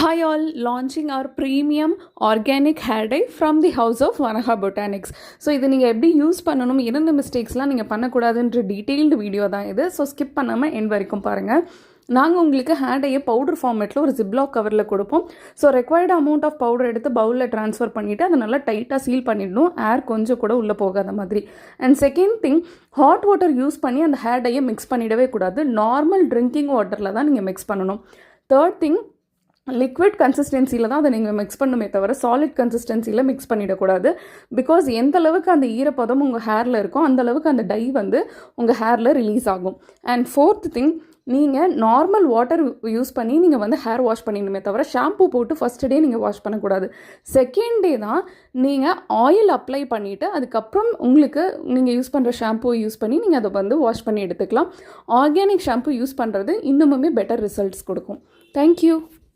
Hi all, launching our premium organic hair dye from the house of Vanaha Botanics. So இது நீங்கள் எப்படி use பண்ணணும், என்னென்ன மிஸ்டேக்ஸ்லாம் நீங்கள் பண்ணக்கூடாதுன்ற டீட்டெயில்டு வீடியோ தான் இது. ஸோ ஸ்கிப் பண்ணாமல் எண்ட் வரைக்கும் பாருங்கள். நாங்கள் உங்களுக்கு ஹேர் டையை பவுடர் ஃபார்மேட்டில் ஒரு ஜிப்லாக் கவரில் கொடுப்போம். So required amount of powder எடுத்து பவுலில் ட்ரான்ஸ்ஃபர் பண்ணிவிட்டு அதை நல்லா டைட்டாக சீல் பண்ணிடணும், ஏர் கொஞ்சம் கூட உள்ளே போகாத மாதிரி. And second thing, hot water use பண்ணி அந்த ஹேர் டையை மிக்ஸ் பண்ணிடவே கூடாது. நார்மல் ட்ரிங்கிங் வாட்டரில் தான் நீங்கள் மிக்ஸ் பண்ணணும். தேர்ட் திங், லிக்விட் கன்சிஸ்டன்சியில் தான் அதை நீங்கள் மிக்ஸ் பண்ணுமே தவிர சாலிட் கன்சிஸ்டன்சியில் மிக்ஸ் பண்ணிடக்கூடாது. பிகாஸ் எந்த அளவுக்கு அந்த ஈரப்பதம் உங்கள் ஹேரில் இருக்கோ அந்த அளவுக்கு அந்த டை வந்து உங்கள் ஹேரில் ரிலீஸ் ஆகும். அண்ட் ஃபோர்த் திங், நீங்கள் நார்மல் வாட்டர் யூஸ் பண்ணி நீங்கள் வந்து ஹேர் வாஷ் பண்ணிடணுமே தவிர ஷாம்பூ போட்டு ஃபஸ்ட் டே நீங்கள் வாஷ் பண்ணக்கூடாது. செகண்ட் டே தான் நீங்கள் ஆயில் அப்ளை பண்ணிவிட்டு அதுக்கப்புறம் உங்களுக்கு நீங்கள் யூஸ் பண்ணுற ஷாம்பூ யூஸ் பண்ணி நீங்கள் அதை வந்து வாஷ் பண்ணி எடுத்துக்கலாம். ஆர்கானிக் ஷாம்பூ யூஸ் பண்ணுறது இன்னுமுமே பெட்டர் ரிசல்ட்ஸ் கொடுக்கும். தேங்க்யூ.